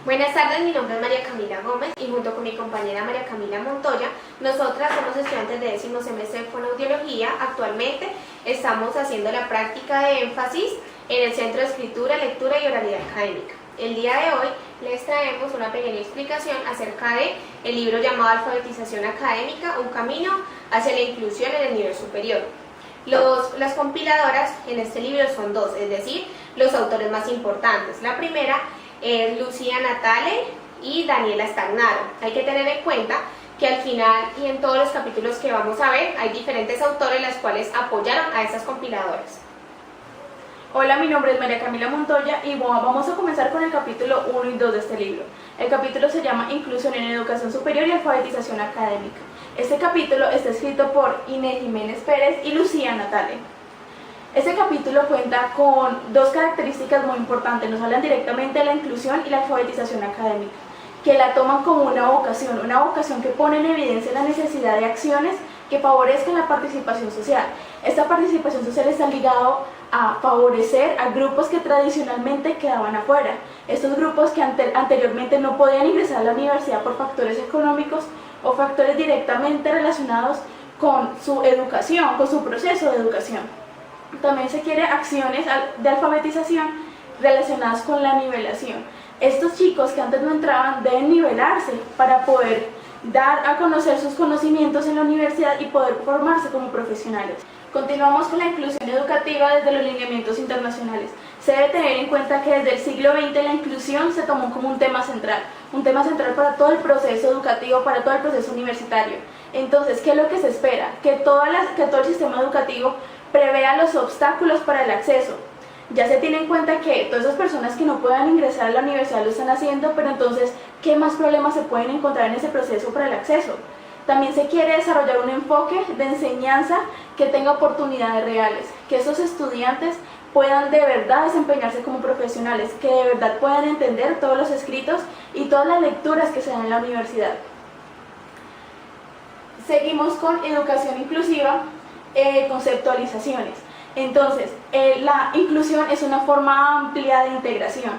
Buenas tardes, mi nombre es María Camila Gómez y junto con mi compañera María Camila Montoya, nosotras somos estudiantes de 10º semestre de Fonoaudiología. Actualmente estamos haciendo la práctica de énfasis en el Centro de Escritura, Lectura y Oralidad Académica. El día de hoy les traemos una pequeña explicación acerca del libro llamado Alfabetización Académica, un camino hacia la inclusión en el nivel superior. Las compiladoras en este libro son dos, es decir, los autores más importantes. La primera es Lucía Natale y Daniela Stagnaro. Hay que tener en cuenta que al final y en todos los capítulos que vamos a ver hay diferentes autores los cuales apoyaron a estas compiladoras. Hola, mi nombre es María Camila Montoya y vamos a comenzar con el capítulo 1 y 2 de este libro. El capítulo se llama Inclusión en Educación Superior y Alfabetización Académica. Este capítulo está escrito por Inés Jiménez Pérez y Lucía Natale. Este capítulo cuenta con dos características muy importantes. Nos hablan directamente de la inclusión y la alfabetización académica, que la toman como una vocación que pone en evidencia la necesidad de acciones que favorezcan la participación social. Esta participación social está ligada a favorecer a grupos que tradicionalmente quedaban afuera. Estos grupos que anteriormente no podían ingresar a la universidad por factores económicos o factores directamente relacionados con su educación, con su proceso de educación. También se quiere acciones de alfabetización relacionadas con la nivelación. Estos chicos que antes no entraban deben nivelarse para poder dar a conocer sus conocimientos en la universidad y poder formarse como profesionales. Continuamos con la inclusión educativa desde los lineamientos internacionales. Se debe tener en cuenta que desde el siglo XX la inclusión se tomó como un tema central para todo el proceso educativo, para todo el proceso universitario. Entonces, ¿qué es lo que se espera? Que todo el sistema educativo prevea los obstáculos para el acceso. Ya se tiene en cuenta que todas esas personas que no puedan ingresar a la universidad lo están haciendo, pero entonces, ¿qué más problemas se pueden encontrar en ese proceso para el acceso? También se quiere desarrollar un enfoque de enseñanza que tenga oportunidades reales, que esos estudiantes puedan de verdad desempeñarse como profesionales, que de verdad puedan entender todos los escritos y todas las lecturas que se dan en la universidad. Seguimos con educación inclusiva, conceptualizaciones. Entonces, la inclusión es una forma amplia de integración.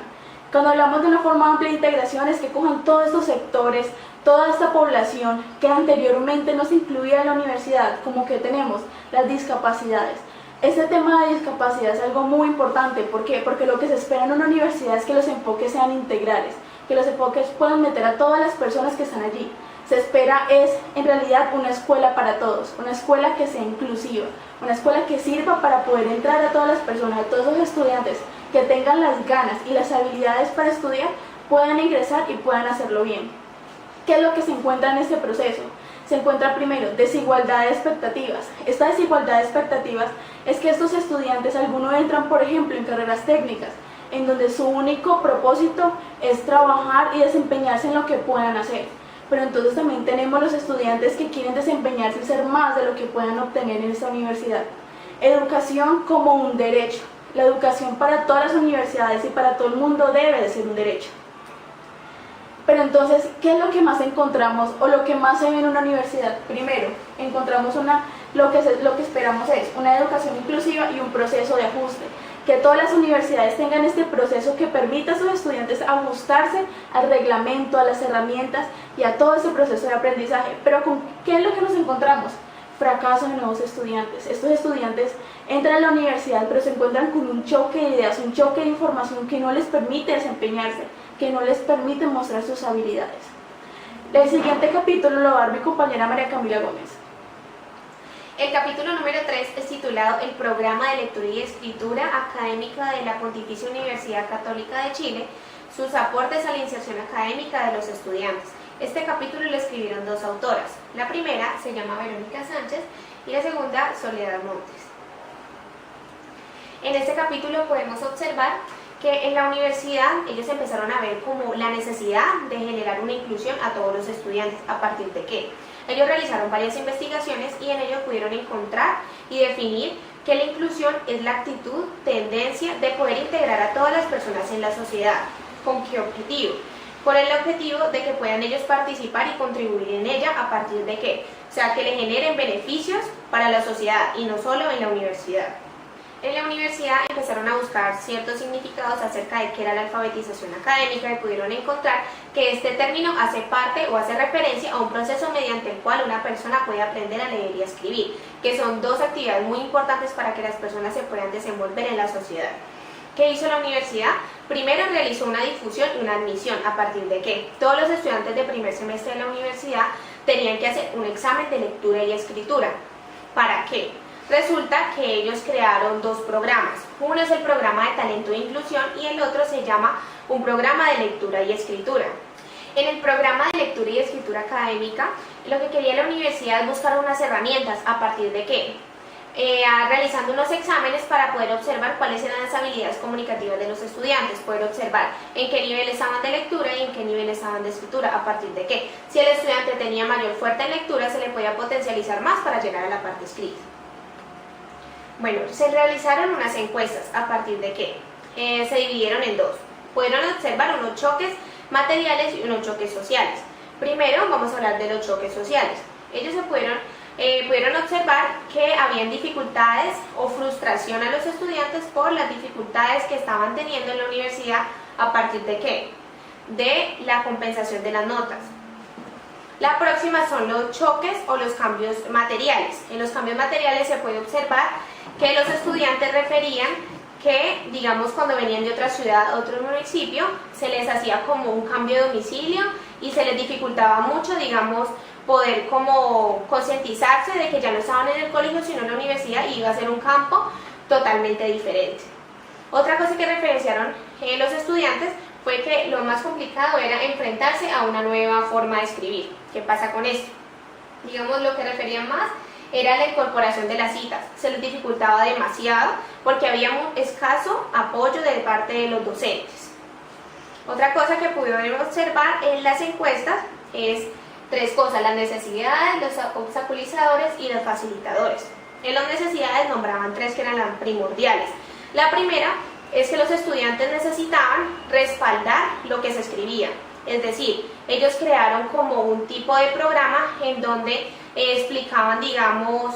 Cuando hablamos de una forma amplia de integración es que cojan todos estos sectores, toda esta población que anteriormente no se incluía en la universidad, como que tenemos las discapacidades. Este tema de discapacidad es algo muy importante. ¿Por qué? Porque lo que se espera en una universidad es que los enfoques sean integrales, que los enfoques puedan meter a todas las personas que están allí. Se espera en realidad una escuela para todos, una escuela que sea inclusiva, una escuela que sirva para poder entrar a todas las personas, a todos los estudiantes que tengan las ganas y las habilidades para estudiar, puedan ingresar y puedan hacerlo bien. ¿Qué es lo que se encuentra en este proceso? Se encuentra primero desigualdad de expectativas. Esta desigualdad de expectativas es que estos estudiantes, algunos entran por ejemplo en carreras técnicas, en donde su único propósito es trabajar y desempeñarse en lo que puedan hacer. Pero entonces también tenemos los estudiantes que quieren desempeñarse y ser más de lo que puedan obtener en esta universidad. Educación como un derecho. La educación para todas las universidades y para todo el mundo debe de ser un derecho. Pero entonces, ¿qué es lo que más encontramos o lo que más se ve en una universidad? Primero, encontramos lo que esperamos es una educación inclusiva y un proceso de ajuste. Que todas las universidades tengan este proceso que permita a sus estudiantes ajustarse al reglamento, a las herramientas y a todo ese proceso de aprendizaje. Pero ¿qué es lo que nos encontramos? Fracaso de nuevos estudiantes. Estos estudiantes entran a la universidad pero se encuentran con un choque de ideas, un choque de información que no les permite desempeñarse, que no les permite mostrar sus habilidades. El siguiente capítulo lo va a dar mi compañera María Camila Gómez. El capítulo número 3 es titulado El Programa de Lectura y Escritura Académica de la Pontificia Universidad Católica de Chile, sus aportes a la inserción académica de los estudiantes. Este capítulo lo escribieron dos autoras. La primera se llama Verónica Sánchez y la segunda Soledad Montes. En este capítulo podemos observar que en la universidad ellos empezaron a ver como la necesidad de generar una inclusión a todos los estudiantes. ¿A partir de qué? Ellos realizaron varias investigaciones y en ello pudieron encontrar y definir que la inclusión es la actitud, tendencia de poder integrar a todas las personas en la sociedad. ¿Con qué objetivo? Con el objetivo de que puedan ellos participar y contribuir en ella. ¿A partir de qué? O sea, que le generen beneficios para la sociedad y no solo en la universidad. En la universidad empezaron a buscar ciertos significados acerca de qué era la alfabetización académica y pudieron encontrar que este término hace parte o hace referencia a un proceso mediante el cual una persona puede aprender a leer y a escribir, que son dos actividades muy importantes para que las personas se puedan desenvolver en la sociedad. ¿Qué hizo la universidad? Primero realizó una difusión y una admisión, a partir de que todos los estudiantes de primer semestre de la universidad tenían que hacer un examen de lectura y escritura. ¿Para qué? Resulta que ellos crearon dos programas. Uno es el programa de talento e inclusión y el otro se llama un programa de lectura y escritura. En el programa de lectura y escritura académica, lo que quería la universidad es buscar unas herramientas, a partir de qué? Realizando unos exámenes para poder observar cuáles eran las habilidades comunicativas de los estudiantes, poder observar en qué nivel estaban de lectura y en qué nivel estaban de escritura, a partir de qué. Si el estudiante tenía mayor fuerte en lectura, se le podía potencializar más para llegar a la parte escrita. Bueno, se realizaron unas encuestas, a partir de qué. Se dividieron en dos. Pudieron observar unos choques materiales y unos choques sociales. Primero vamos a hablar de los choques sociales. Ellos pudieron observar que habían dificultades o frustración a los estudiantes por las dificultades que estaban teniendo en la universidad, a partir de qué, de la compensación de las notas. La próxima son los choques o los cambios materiales. En los cambios materiales se puede observar que los estudiantes referían que, digamos, cuando venían de otra ciudad, otro municipio, se les hacía como un cambio de domicilio y se les dificultaba mucho, digamos, poder como concientizarse de que ya no estaban en el colegio sino en la universidad y iba a ser un campo totalmente diferente. Otra cosa que referenciaron los estudiantes fue que lo más complicado era enfrentarse a una nueva forma de escribir. ¿Qué pasa con esto? Digamos, lo que referían más era la incorporación de las citas. Se les dificultaba demasiado porque había un escaso apoyo de parte de los docentes. Otra cosa que pudieron observar en las encuestas es tres cosas: las necesidades, los obstaculizadores y los facilitadores. En las necesidades nombraban tres que eran las primordiales. La primera es que los estudiantes necesitaban respaldar lo que se escribía. Es decir, ellos crearon como un tipo de programa en donde explicaban, digamos,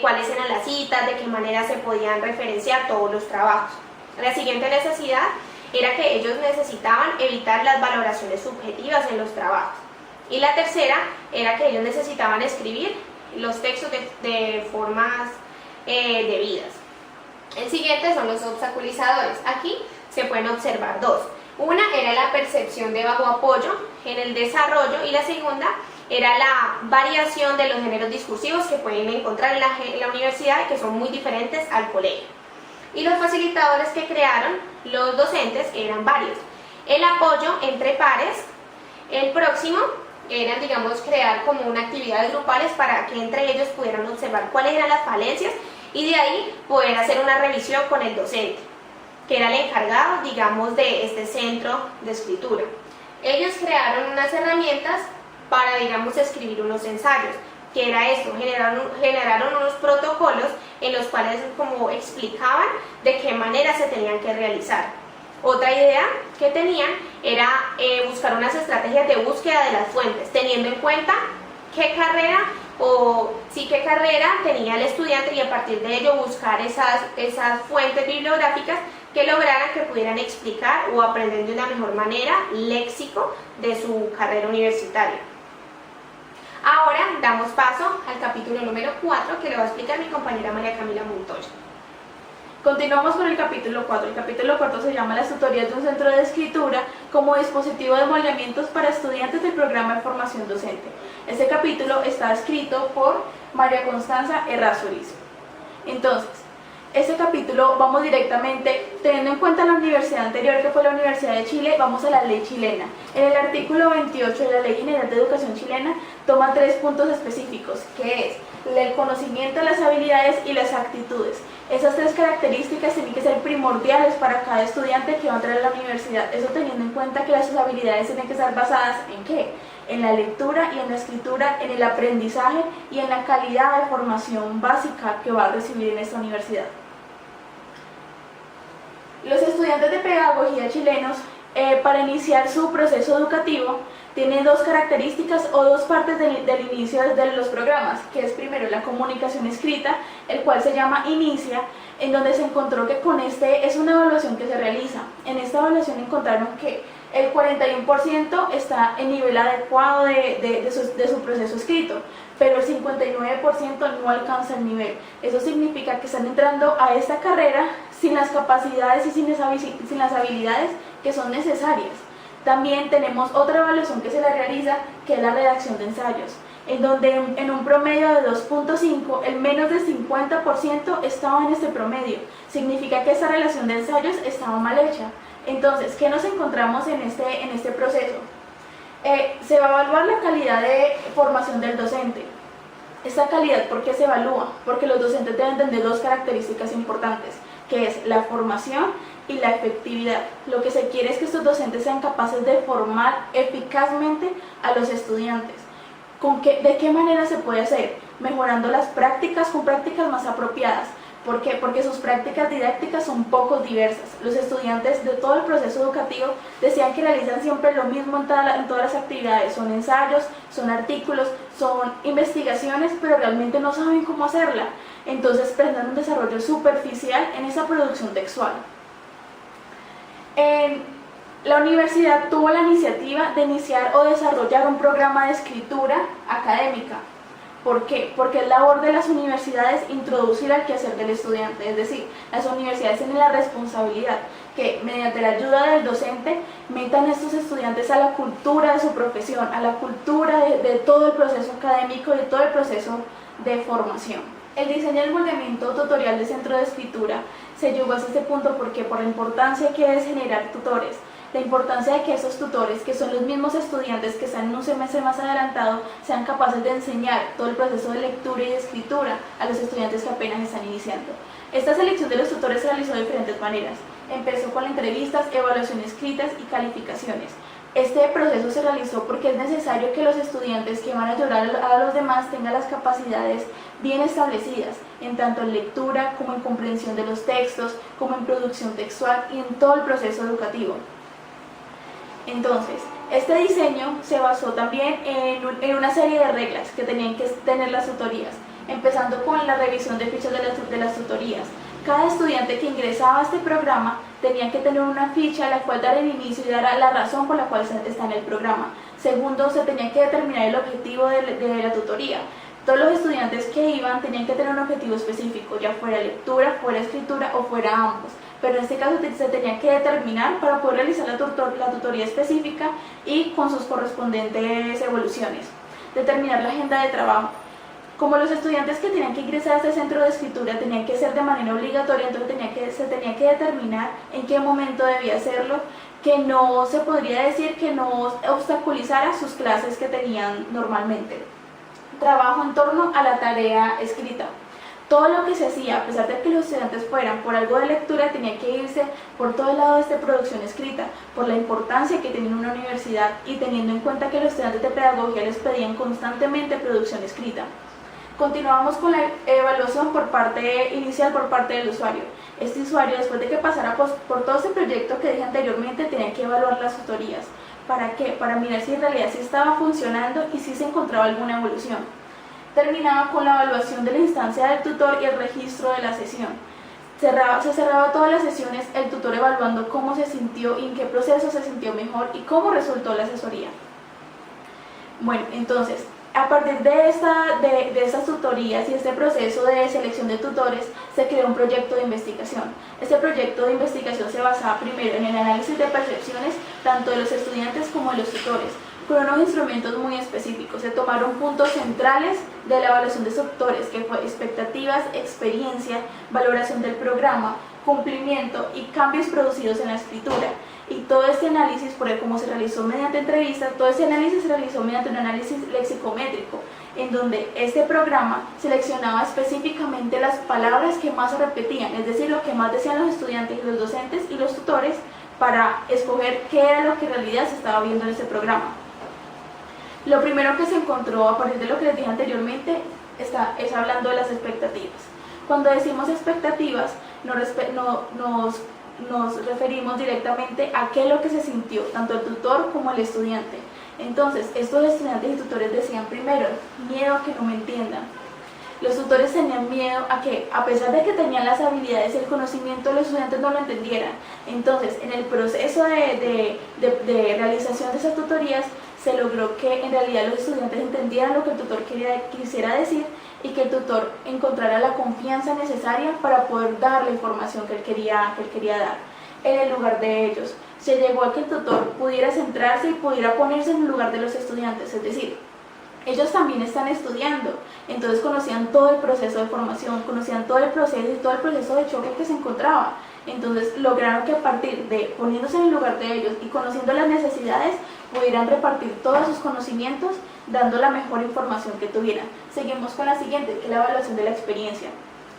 cuáles eran las citas, de qué manera se podían referenciar todos los trabajos. La siguiente necesidad era que ellos necesitaban evitar las valoraciones subjetivas en los trabajos. Y la tercera era que ellos necesitaban escribir los textos de formas debidas. El siguiente son los obstaculizadores. Aquí se pueden observar dos. Una era la percepción de bajo apoyo en el desarrollo y la segunda era la variación de los géneros discursivos que pueden encontrar en la universidad y que son muy diferentes al colegio. Y los facilitadores que crearon los docentes eran varios. El apoyo entre pares, el próximo era, digamos, crear como una actividades grupales para que entre ellos pudieran observar cuáles eran las falencias y de ahí poder hacer una revisión con el docente, que era el encargado, digamos, de este centro de escritura. Ellos crearon unas herramientas para, digamos, escribir unos ensayos, que era esto: generaron unos protocolos en los cuales como explicaban de qué manera se tenían que realizar. Otra idea que tenían era buscar unas estrategias de búsqueda de las fuentes, teniendo en cuenta qué carrera tenía el estudiante y a partir de ello buscar esas fuentes bibliográficas que lograran que pudieran explicar o aprender de una mejor manera léxico de su carrera universitaria. Ahora damos paso al capítulo número 4 que le va a explicar mi compañera María Camila Montoya. Continuamos con el capítulo 4. El capítulo 4 se llama Las tutorías de un centro de escritura como dispositivo de moldeamientos para estudiantes del programa de formación docente. Este capítulo está escrito por María Constanza Errázuriz. Entonces, este capítulo vamos directamente, teniendo en cuenta la universidad anterior que fue la Universidad de Chile, vamos a la ley chilena. En el artículo 28 de la Ley General de Educación Chilena toma 3 puntos específicos, que es el conocimiento, las habilidades y las actitudes. Esas 3 características tienen que ser primordiales para cada estudiante que va a entrar a la universidad. Eso teniendo en cuenta que las habilidades tienen que estar basadas ¿en qué? En la lectura y en la escritura, en el aprendizaje y en la calidad de formación básica que va a recibir en esta universidad. Los estudiantes de pedagogía chilenos, para iniciar su proceso educativo, Tiene dos características o dos partes del inicio de los programas, que es primero la comunicación escrita, el cual se llama Inicia, en donde se encontró que con este es una evaluación que se realiza. En esta evaluación encontraron que el 41% está en nivel adecuado de su proceso escrito, pero el 59% no alcanza el nivel. Eso significa que están entrando a esta carrera sin las capacidades y sin las habilidades que son necesarias. También tenemos otra evaluación que se le realiza, que es la redacción de ensayos, en donde en un promedio de 2.5, el menos del 50% estaba en este promedio. Significa que esta relación de ensayos estaba mal hecha. Entonces, ¿qué nos encontramos en este proceso? Se va a evaluar la calidad de formación del docente. Esta calidad, ¿por qué se evalúa? Porque los docentes deben tener dos características importantes, que es la formación y la efectividad. Lo que se quiere es que estos docentes sean capaces de formar eficazmente a los estudiantes. ¿De qué manera se puede hacer? Mejorando las prácticas con prácticas más apropiadas. ¿Por qué? Porque sus prácticas didácticas son poco diversas. Los estudiantes de todo el proceso educativo decían que realizan siempre lo mismo en todas las actividades. Son ensayos, son artículos, son investigaciones, pero realmente no saben cómo hacerla. Entonces presentan un desarrollo superficial en esa producción textual. La universidad tuvo la iniciativa de iniciar o desarrollar un programa de escritura académica. ¿Por qué? Porque es labor de las universidades introducir al quehacer del estudiante, es decir, las universidades tienen la responsabilidad que mediante la ayuda del docente metan a estos estudiantes a la cultura de su profesión, a la cultura de todo el proceso académico y de todo el proceso de formación. El diseño y el moldeamiento tutorial de centro de escritura se llegó hasta este punto porque por la importancia que es generar tutores, la importancia de que esos tutores, que son los mismos estudiantes que están en un semestre más adelantado, sean capaces de enseñar todo el proceso de lectura y de escritura a los estudiantes que apenas están iniciando. Esta selección de los tutores se realizó de diferentes maneras. Empezó con entrevistas, evaluaciones escritas y calificaciones. Este proceso se realizó porque es necesario que los estudiantes que van a ayudar a los demás tengan las capacidades bien establecidas, en tanto en lectura como en comprensión de los textos, como en producción textual y en todo el proceso educativo. Entonces, este diseño se basó también en una serie de reglas que tenían que tener las tutorías, empezando con la revisión de fichas de las tutorías. Cada estudiante que ingresaba a este programa tenía que tener una ficha a la cual dar el inicio y dar la razón por la cual está en el programa. Segundo, se tenía que determinar el objetivo de la tutoría. Todos los estudiantes que iban tenían que tener un objetivo específico, ya fuera lectura, fuera escritura o fuera ambos. Pero en este caso se tenía que determinar para poder realizar la tutoría específica y con sus correspondientes evoluciones. Determinar la agenda de trabajo. Como los estudiantes que tenían que ingresar a este centro de escritura tenían que ser de manera obligatoria, entonces se tenía que determinar en qué momento debía hacerlo, que no se podría decir que no obstaculizara sus clases que tenían normalmente. Trabajo en torno a la tarea escrita. Todo lo que se hacía, a pesar de que los estudiantes fueran por algo de lectura, tenía que irse por todo el lado de esta producción escrita, por la importancia que tenía una universidad y teniendo en cuenta que los estudiantes de pedagogía les pedían constantemente producción escrita. Continuamos con la evaluación inicial por parte del usuario. Este usuario, después de que pasara por todo este proyecto que dije anteriormente, tenía que evaluar las tutorías. ¿Para qué? Para mirar si en realidad sí estaba funcionando y si se encontraba alguna evolución. Terminaba con la evaluación de la instancia del tutor y el registro de la sesión. Se cerraba todas las sesiones, el tutor evaluando cómo se sintió y en qué proceso se sintió mejor y cómo resultó la asesoría. Bueno, entonces, a partir de estas tutorías y este proceso de selección de tutores, se creó un proyecto de investigación. Este proyecto de investigación se basaba primero en el análisis de percepciones tanto de los estudiantes como de los tutores, con unos instrumentos muy específicos. Se tomaron puntos centrales de la evaluación de estos tutores, que fue expectativas, experiencia, valoración del programa, cumplimiento y cambios producidos en la escritura. Y todo este análisis, como se realizó mediante entrevistas, todo este análisis se realizó mediante un análisis lexicométrico, en donde este programa seleccionaba específicamente las palabras que más se repetían, es decir, lo que más decían los estudiantes, los docentes y los tutores, para escoger qué era lo que en realidad se estaba viendo en este programa. Lo primero que se encontró, a partir de lo que les dije anteriormente, es hablando de las expectativas. Cuando decimos expectativas, nos referimos directamente a qué es lo que se sintió, tanto el tutor como el estudiante. Entonces, estos estudiantes y tutores decían primero, miedo a que no me entiendan. Los tutores tenían miedo a que, a pesar de que tenían las habilidades y el conocimiento, los estudiantes no lo entendieran. Entonces, en el proceso de realización de esas tutorías, se logró que en realidad los estudiantes entendieran lo que el tutor quisiera decir y que el tutor encontrara la confianza necesaria para poder dar la información que él quería dar en el lugar de ellos. Se llegó a que el tutor pudiera centrarse y pudiera ponerse en el lugar de los estudiantes, es decir, ellos también están estudiando, entonces conocían todo el proceso de formación, conocían todo el proceso y todo el proceso de choque que se encontraba. Entonces lograron que a partir de poniéndose en el lugar de ellos y conociendo las necesidades, pudieran repartir todos sus conocimientos, dando la mejor información que tuvieran. Seguimos con la siguiente, que es la evaluación de la experiencia.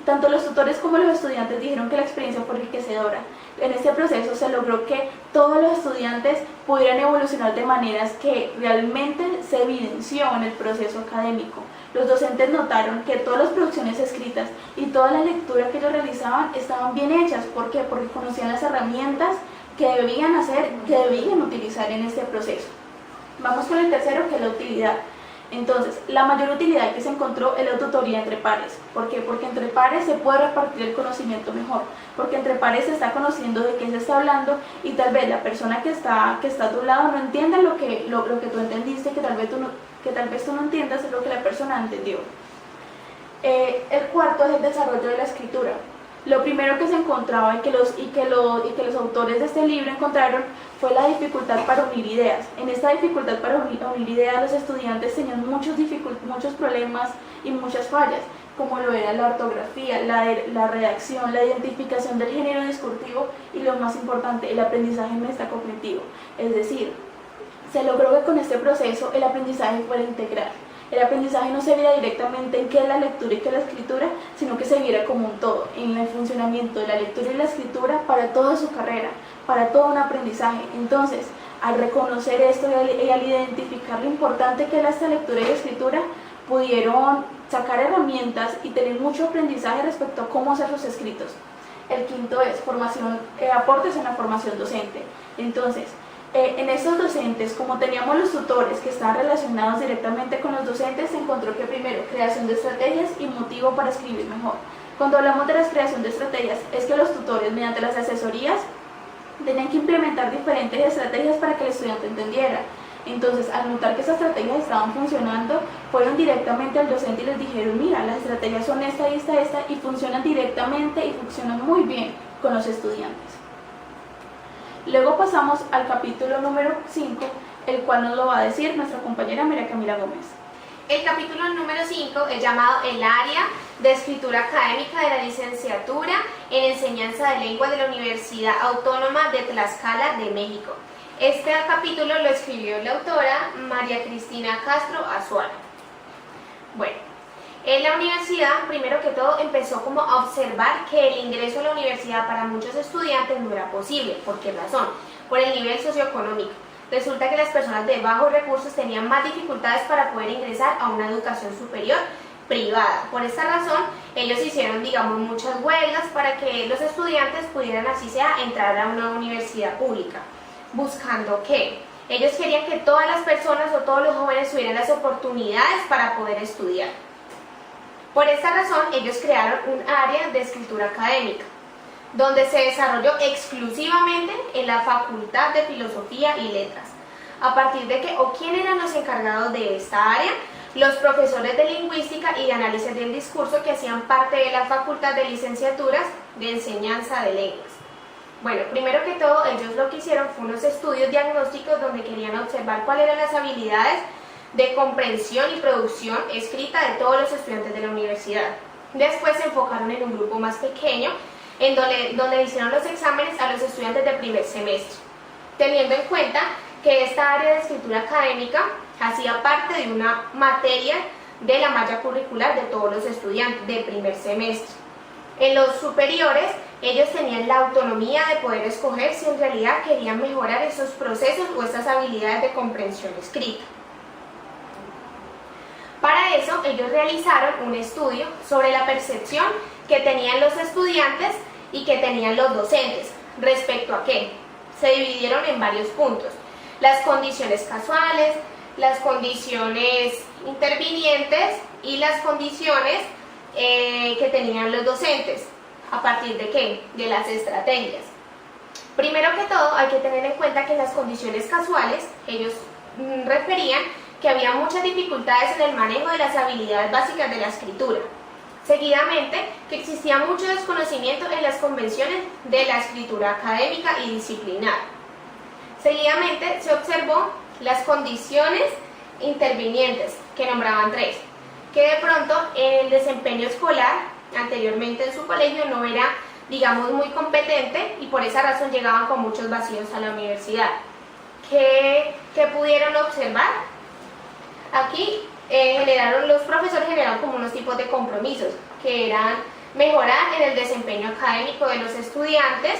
Tanto los tutores como los estudiantes dijeron que la experiencia fue enriquecedora. En este proceso se logró que todos los estudiantes pudieran evolucionar de maneras que realmente se evidenció en el proceso académico. Los docentes notaron que todas las producciones escritas y toda la lectura que ellos realizaban estaban bien hechas. ¿Por qué? Porque conocían las herramientas que debían hacer, que debían utilizar en este proceso. Vamos con el tercero, que es la utilidad. Entonces, la mayor utilidad que se encontró es la tutoría entre pares. ¿Por qué? Porque entre pares se puede repartir el conocimiento mejor, porque entre pares se está conociendo de qué se está hablando y tal vez la persona que está a tu lado no entienda lo que tú entendiste, que tal vez tú no entiendas lo que la persona entendió. El cuarto es el desarrollo de la escritura. Lo primero que se encontraba y que los autores de este libro encontraron fue la dificultad para unir ideas. En esta dificultad para unir ideas, los estudiantes tenían muchos problemas y muchas fallas, como lo era la ortografía, la redacción, la identificación del género discursivo y lo más importante, el aprendizaje metacognitivo. Es decir, se logró que con este proceso el aprendizaje fuera integral. El aprendizaje no se viera directamente en qué es la lectura y qué es la escritura, sino que se viera como un todo, en el funcionamiento de la lectura y la escritura para toda su carrera, para todo un aprendizaje. Entonces, al reconocer esto y al identificar lo importante que es esta lectura y escritura, pudieron sacar herramientas y tener mucho aprendizaje respecto a cómo hacer sus escritos. El quinto es aportes en la formación docente. Entonces, en estos docentes, como teníamos los tutores que estaban relacionados directamente con los docentes, se encontró que primero, creación de estrategias y motivo para escribir mejor. Cuando hablamos de la creación de estrategias, es que los tutores, mediante las asesorías, tenían que implementar diferentes estrategias para que el estudiante entendiera. Entonces, al notar que esas estrategias estaban funcionando, fueron directamente al docente y les dijeron, mira, las estrategias son esta, y funcionan directamente y funcionan muy bien con los estudiantes. Luego pasamos al capítulo número 5, el cual nos lo va a decir nuestra compañera María Camila Gómez. El capítulo número 5 es llamado El área de escritura académica de la licenciatura en enseñanza de lengua de la Universidad Autónoma de Tlaxcala de México. Este capítulo lo escribió la autora María Cristina Castro Azuara. Bueno, en la universidad, primero que todo, empezó como a observar que el ingreso a la universidad para muchos estudiantes no era posible. ¿Por qué razón? Por el nivel socioeconómico. Resulta que las personas de bajos recursos tenían más dificultades para poder ingresar a una educación superior privada. Por esta razón, ellos hicieron, digamos, muchas huelgas para que los estudiantes pudieran, así sea, entrar a una universidad pública. ¿Buscando qué? Ellos querían que todas las personas o todos los jóvenes tuvieran las oportunidades para poder estudiar. Por esta razón, ellos crearon un área de escritura académica, donde se desarrolló exclusivamente en la Facultad de Filosofía y Letras. A partir de que, o quién eran los encargados de esta área, los profesores de lingüística y de análisis del discurso que hacían parte de la Facultad de Licenciaturas de Enseñanza de Lenguas. Bueno, primero que todo, ellos lo que hicieron fue unos estudios diagnósticos donde querían observar cuáles eran las habilidades de comprensión y producción escrita de todos los estudiantes de la universidad. Después se enfocaron en un grupo más pequeño, en donde hicieron los exámenes a los estudiantes del primer semestre, teniendo en cuenta que esta área de escritura académica hacía parte de una materia de la malla curricular de todos los estudiantes del primer semestre. En los superiores, ellos tenían la autonomía de poder escoger si en realidad querían mejorar esos procesos o estas habilidades de comprensión escrita. Para eso, ellos realizaron un estudio sobre la percepción que tenían los estudiantes y que tenían los docentes. ¿Respecto a qué? Se dividieron en varios puntos: las condiciones casuales, las condiciones intervinientes y las condiciones que tenían los docentes. ¿A partir de qué? De las estrategias. Primero que todo, hay que tener en cuenta que en las condiciones casuales, ellos referían que había muchas dificultades en el manejo de las habilidades básicas de la escritura. Seguidamente, que existía mucho desconocimiento en las convenciones de la escritura académica y disciplinar. Seguidamente, se observó las condiciones intervinientes, que nombraban 3, que de pronto en el desempeño escolar, anteriormente en su colegio, no era, digamos, muy competente y por esa razón llegaban con muchos vacíos a la universidad. ¿Qué pudieron observar? Aquí los profesores generaron como unos tipos de compromisos, que eran mejorar en el desempeño académico de los estudiantes.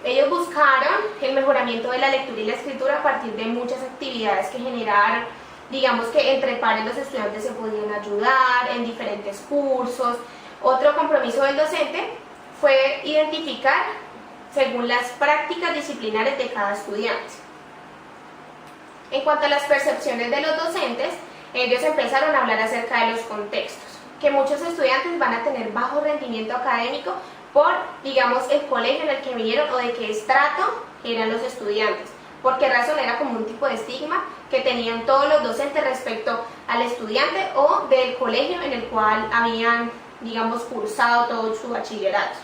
Ellos buscaron el mejoramiento de la lectura y la escritura a partir de muchas actividades que generaron, digamos que entre pares los estudiantes se podían ayudar en diferentes cursos. Otro compromiso del docente fue identificar según las prácticas disciplinares de cada estudiante. En cuanto a las percepciones de los docentes, ellos empezaron a hablar acerca de los contextos, que muchos estudiantes van a tener bajo rendimiento académico por, digamos, el colegio en el que vinieron o de qué estrato eran los estudiantes. ¿Por qué razón? Era como un tipo de estigma que tenían todos los docentes respecto al estudiante o del colegio en el cual habían, digamos, cursado todo su bachillerato.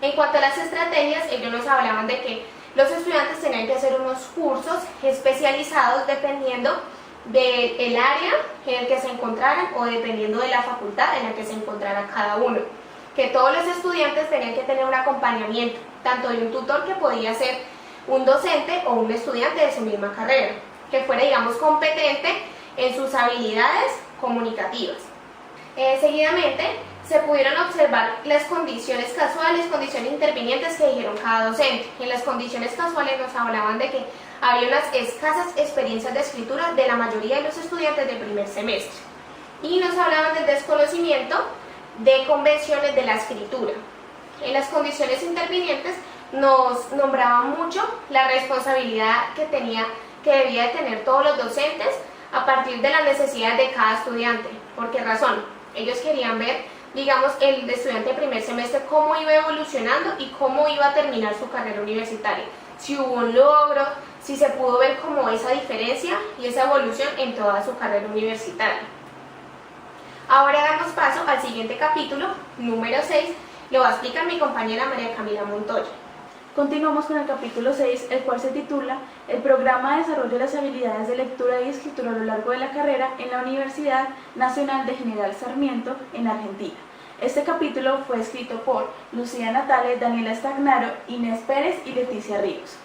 En cuanto a las estrategias, ellos nos hablaban de que los estudiantes tenían que hacer unos cursos especializados dependiendo del área en el que se encontraran o dependiendo de la facultad en la que se encontrara cada uno. Que todos los estudiantes tenían que tener un acompañamiento, tanto de un tutor que podía ser un docente o un estudiante de su misma carrera, que fuera, digamos, competente en sus habilidades comunicativas. Seguidamente, se pudieron observar las condiciones casuales, condiciones intervinientes que dijeron cada docente. En las condiciones casuales nos hablaban de que había unas escasas experiencias de escritura de la mayoría de los estudiantes de primer semestre. Y nos hablaban del desconocimiento de convenciones de la escritura. En las condiciones intervinientes nos nombraban mucho la responsabilidad que debía de tener todos los docentes a partir de las necesidades de cada estudiante. ¿Por qué razón? Ellos querían ver, digamos, el estudiante de primer semestre cómo iba evolucionando y cómo iba a terminar su carrera universitaria. Si hubo un logro, si se pudo ver como esa diferencia y esa evolución en toda su carrera universitaria. Ahora damos paso al siguiente capítulo, número 6, lo va a explicar mi compañera María Camila Montoya. Continuamos con el capítulo 6, el cual se titula El programa de desarrollo de las habilidades de lectura y escritura a lo largo de la carrera en la Universidad Nacional de General Sarmiento en Argentina. Este capítulo fue escrito por Lucía Natale, Daniela Stagnaro, Inés Pérez y Leticia Ríos.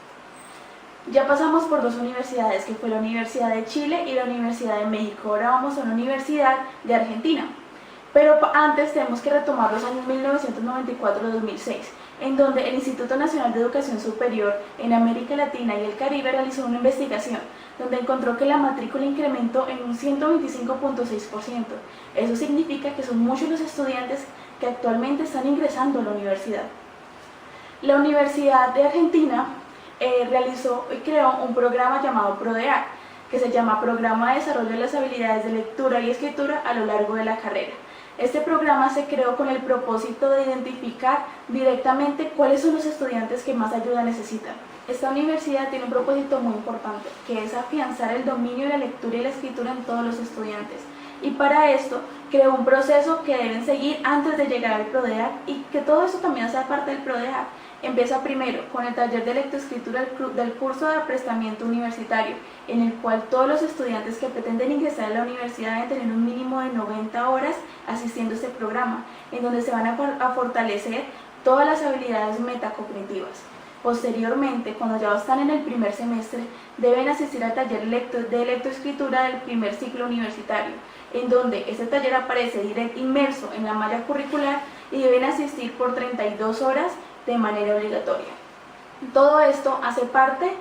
Ya pasamos por 2 universidades, que fue la Universidad de Chile y la Universidad de México. Ahora vamos a una universidad de Argentina. Pero antes tenemos que retomar los años 1994-2006, en donde el Instituto Nacional de Educación Superior en América Latina y el Caribe realizó una investigación, donde encontró que la matrícula incrementó en un 125.6%. Eso significa que son muchos los estudiantes que actualmente están ingresando a la universidad. La Universidad de Argentina realizó y creó un programa llamado PRODEAC, que se llama Programa de Desarrollo de las Habilidades de Lectura y Escritura a lo largo de la carrera. Este programa se creó con el propósito de identificar directamente cuáles son los estudiantes que más ayuda necesitan. Esta universidad tiene un propósito muy importante, que es afianzar el dominio de la lectura y la escritura en todos los estudiantes. Y para esto creó un proceso que deben seguir antes de llegar al PRODEAC y que todo eso también sea parte del PRODEAC. Empieza primero con el taller de lectoescritura del curso de aprestamiento universitario, en el cual todos los estudiantes que pretenden ingresar a la universidad deben tener un mínimo de 90 horas asistiendo a este programa, en donde se van a fortalecer todas las habilidades metacognitivas. Posteriormente, cuando ya están en el primer semestre, deben asistir al taller de lectoescritura del primer ciclo universitario, en donde este taller aparece inmerso en la malla curricular y deben asistir por 32 horas de manera obligatoria. Todo esto hace parte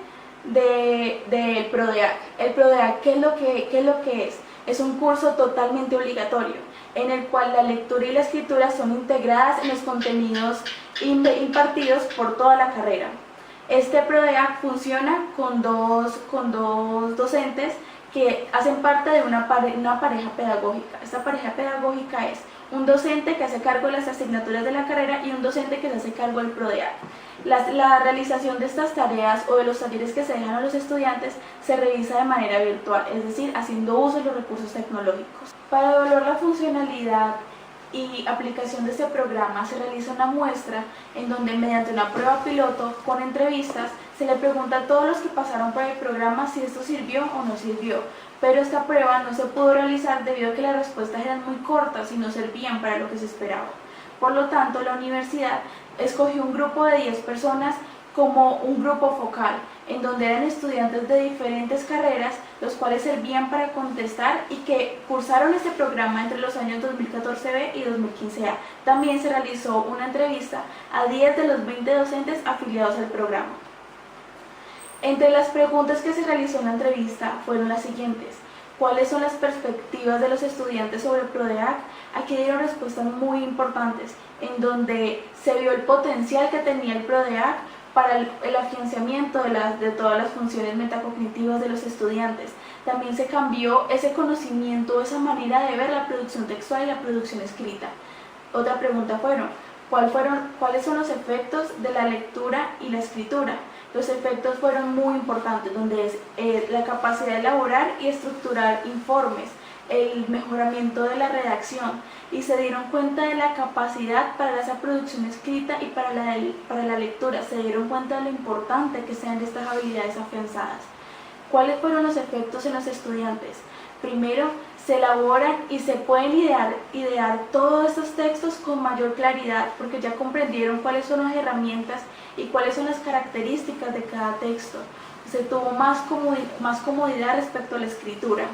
del PRODEAC. El PRODEAC, ¿qué es lo que es? Es un curso totalmente obligatorio, en el cual la lectura y la escritura son integradas en los contenidos impartidos por toda la carrera. Este PRODEAC funciona con dos docentes que hacen parte de una pareja pedagógica. Esta pareja pedagógica es un docente que se hace cargo de las asignaturas de la carrera y un docente que se hace cargo del PRODEAC. La realización de estas tareas o de los talleres que se dejan a los estudiantes se revisa de manera virtual, es decir, haciendo uso de los recursos tecnológicos. Para evaluar la funcionalidad y aplicación de este programa se realiza una muestra en donde mediante una prueba piloto con entrevistas se le pregunta a todos los que pasaron por el programa si esto sirvió o no sirvió, pero esta prueba no se pudo realizar debido a que las respuestas eran muy cortas y no servían para lo que se esperaba. Por lo tanto, la universidad escogió un grupo de 10 personas como un grupo focal, en donde eran estudiantes de diferentes carreras, los cuales servían para contestar y que cursaron este programa entre los años 2014B y 2015A. También se realizó una entrevista a 10 de los 20 docentes afiliados al programa. Entre las preguntas que se realizó en la entrevista fueron las siguientes: ¿cuáles son las perspectivas de los estudiantes sobre el PRODEAC? Aquí dieron respuestas muy importantes, en donde se vio el potencial que tenía el PRODEAC para el afianzamiento de todas las funciones metacognitivas de los estudiantes. También se cambió ese conocimiento, esa manera de ver la producción textual y la producción escrita. Otra pregunta fueron, ¿cuáles son los efectos de la lectura y la escritura? Los efectos fueron muy importantes, donde es la capacidad de elaborar y estructurar informes, el mejoramiento de la redacción, y se dieron cuenta de la capacidad para esa producción escrita y para la lectura. Se dieron cuenta de lo importante que sean estas habilidades afianzadas. ¿Cuáles fueron los efectos en los estudiantes? Primero, se elaboran y se pueden idear todos estos textos con mayor claridad, porque ya comprendieron cuáles son las herramientas y cuáles son las características de cada texto. Se tuvo más comodidad respecto a la escritura.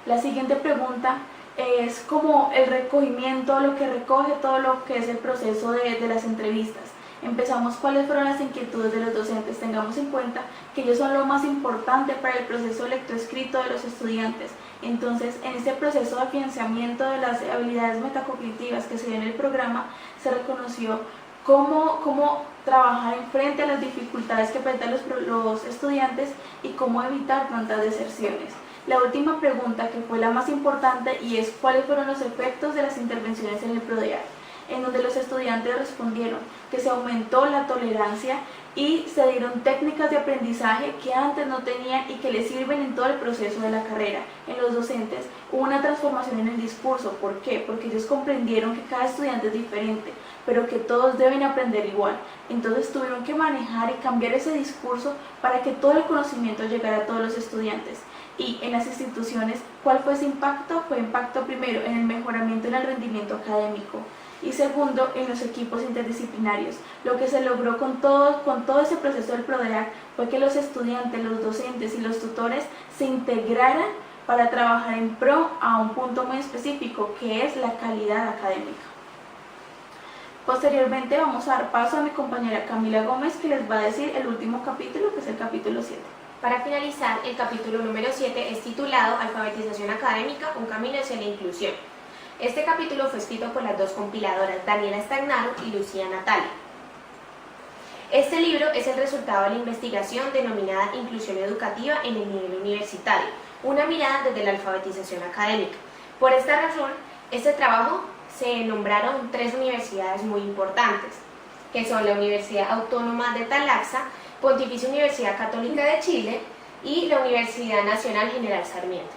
La siguiente pregunta es como el recogimiento, lo que recoge todo lo que es el proceso de las entrevistas. Empezamos cuáles fueron las inquietudes de los docentes. Tengamos en cuenta que ellos son lo más importante para el proceso lectoescrito de los estudiantes. Entonces, en este proceso de afianzamiento de las habilidades metacognitivas que se dio en el programa, se reconoció cómo trabajar en frente a las dificultades que presentan los estudiantes y cómo evitar tantas deserciones. La última pregunta, que fue la más importante, y es ¿cuáles fueron los efectos de las intervenciones en el PRODEAC? En donde los estudiantes respondieron que se aumentó la tolerancia y se dieron técnicas de aprendizaje que antes no tenían y que les sirven en todo el proceso de la carrera. En los docentes hubo una transformación en el discurso. ¿Por qué? Porque ellos comprendieron que cada estudiante es diferente, pero que todos deben aprender igual. Entonces tuvieron que manejar y cambiar ese discurso para que todo el conocimiento llegara a todos los estudiantes. Y en las instituciones, ¿cuál fue ese impacto? Fue impacto primero en el mejoramiento en el rendimiento académico y segundo en los equipos interdisciplinarios. Lo que se logró con todo ese proceso del PRODEAC fue que los estudiantes, los docentes y los tutores se integraran para trabajar en pro a un punto muy específico, que es la calidad académica. Posteriormente vamos a dar paso a mi compañera Camila Gómez, que les va a decir el último capítulo, que es el capítulo 7. Para finalizar, el capítulo número 7 es titulado Alfabetización académica, un camino hacia la inclusión. Este capítulo fue escrito por las dos compiladoras, Daniela Stagnaro y Lucía Natalia. Este libro es el resultado de la investigación denominada Inclusión Educativa en el nivel universitario, una mirada desde la alfabetización académica. Por esta razón, este trabajo se nombraron 3 universidades muy importantes, que son la Universidad Autónoma de Talaxa, Pontificia Universidad Católica de Chile y la Universidad Nacional General Sarmiento.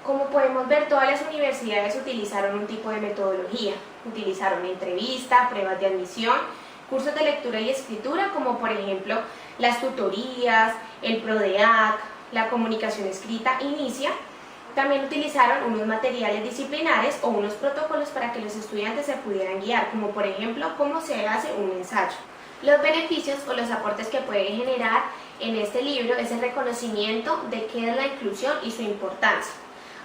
Como podemos ver, todas las universidades utilizaron un tipo de metodología. Utilizaron entrevista, pruebas de admisión, cursos de lectura y escritura, como por ejemplo las tutorías, el PRODEAC, la comunicación escrita Inicia. También utilizaron unos materiales disciplinares o unos protocolos para que los estudiantes se pudieran guiar, como por ejemplo cómo se hace un ensayo. Los beneficios o los aportes que puede generar en este libro es el reconocimiento de qué es la inclusión y su importancia.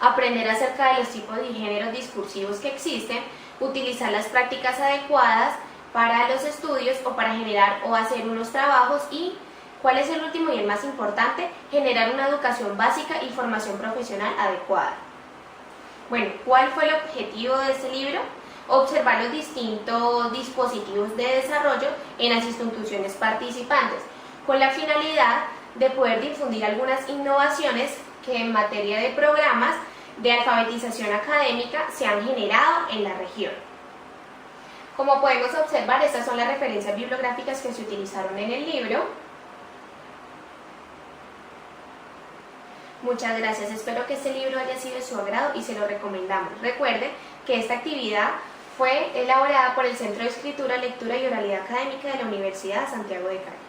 Aprender acerca de los tipos de géneros discursivos que existen, utilizar las prácticas adecuadas para los estudios o para generar o hacer unos trabajos y, ¿cuál es el último y el más importante? Generar una educación básica y formación profesional adecuada. Bueno, ¿cuál fue el objetivo de este libro? Observar los distintos dispositivos de desarrollo en las instituciones participantes, con la finalidad de poder difundir algunas innovaciones que en materia de programas de alfabetización académica se han generado en la región. Como podemos observar, estas son las referencias bibliográficas que se utilizaron en el libro. Muchas gracias, espero que este libro haya sido de su agrado y se lo recomendamos. Recuerde que esta actividad fue elaborada por el Centro de Escritura, Lectura y Oralidad Académica de la Universidad de Santiago de Cali.